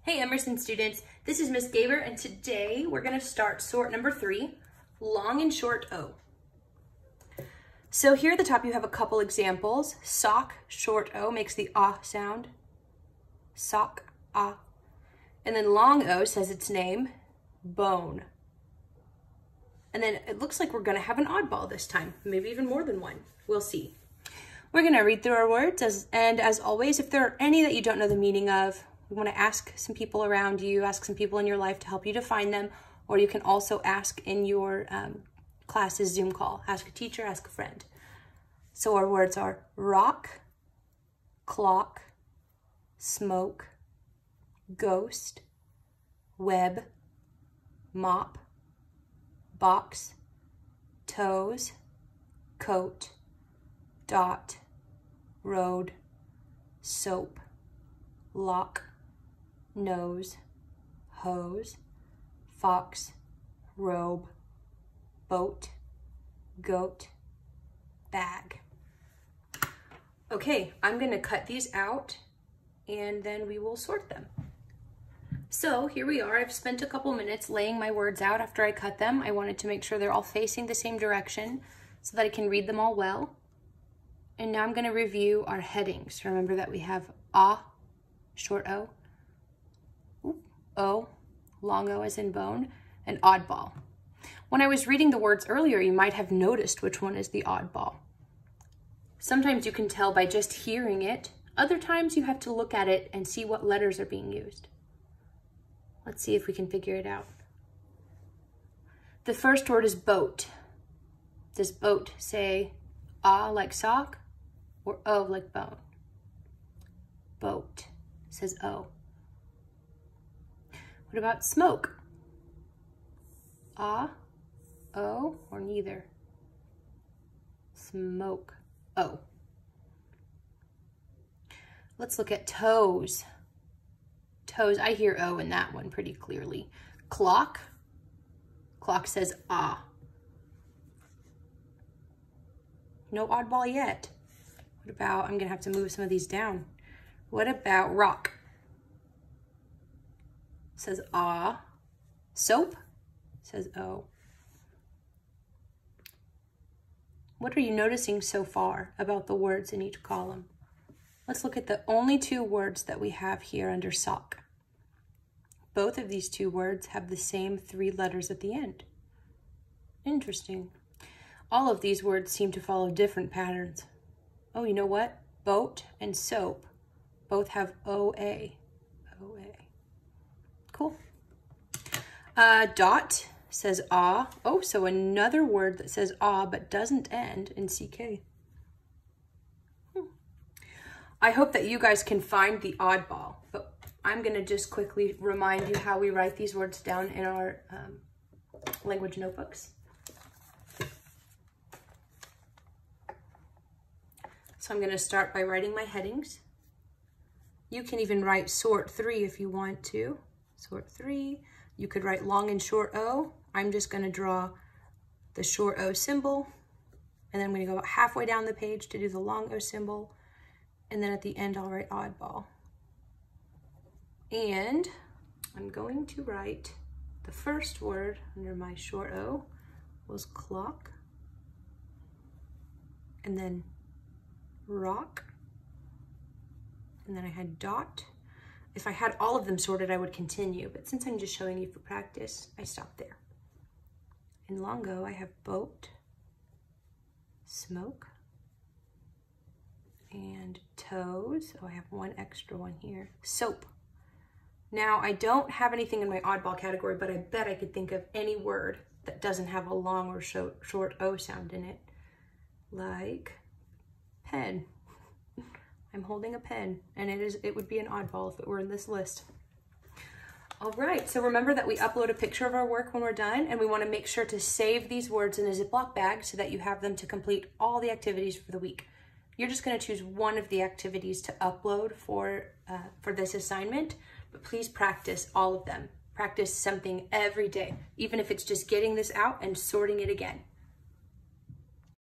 Hey Emerson students, this is Miss Gaber, and today we're going to start sort number 3, long and short O. So here at the top you have a couple examples. Sock, short O, makes the ah sound. Sock, ah. And then long O says its name, bone. And then it looks like we're going to have an oddball this time, maybe even more than one. We'll see. We're going to read through our words, and as always, if there are any that you don't know the meaning of, you want to ask some people around you, ask some people in your life to help you define them, or you can also ask in your class's Zoom call. Ask a teacher, ask a friend. So our words are rock, clock, smoke, ghost, web, mop, box, toes, coat, dot, road, soap, lock, nose, hose, fox, robe, boat, goat, bag. Okay, I'm going to cut these out and then we will sort them. So here we are. I've spent a couple minutes laying my words out after I cut them. I wanted to make sure they're all facing the same direction so that I can read them all well. And now I'm going to review our headings. Remember that we have ah, short O, O, long O as in bone, and oddball. When I was reading the words earlier, you might have noticed which one is the oddball. Sometimes you can tell by just hearing it. Other times you have to look at it and see what letters are being used. Let's see if we can figure it out. The first word is boat. Does boat say ah like sock or O like bone? Boat says O. What about smoke? Ah, O, or neither? Smoke, O. Let's look at toes. Toes, I hear O in that one pretty clearly. Clock, clock says ah. No oddball yet. What about, I'm gonna have to move some of these down. What about rock? Says ah. Soap says O. What are you noticing so far about the words in each column? Let's look at the only two words that we have here under sock. Both of these two words have the same 3 letters at the end. Interesting. All of these words seem to follow different patterns. Oh, you know what? Boat and soap both have OA. OA. Cool. Dot says ah. Oh, so another word that says ah but doesn't end in CK. I hope that you guys can find the oddball, but I'm going to just quickly remind you how we write these words down in our language notebooks. So I'm going to start by writing my headings. You can even write sort 3 if you want to. Sort 3. You could write long and short O. I'm just going to draw the short O symbol, and then I'm going to go about halfway down the page to do the long O symbol, and then at the end I'll write oddball. And I'm going to write the first word under my short O was clock, and then rock, and then I had dot. If I had all of them sorted, I would continue, but since I'm just showing you for practice, I stopped there. In long O, I have boat, smoke, and toes. Oh, I have one extra one here. Soap. Now, I don't have anything in my oddball category, but I bet I could think of any word that doesn't have a long or short O sound in it, like pen. I'm holding a pen, and it would be an oddball if it were in this list. All right, so remember that we upload a picture of our work when we're done, and we want to make sure to save these words in a Ziploc bag so that you have them to complete all the activities for the week. You're just going to choose one of the activities to upload for this assignment, but please practice all of them. Practice something every day, even if it's just getting this out and sorting it again.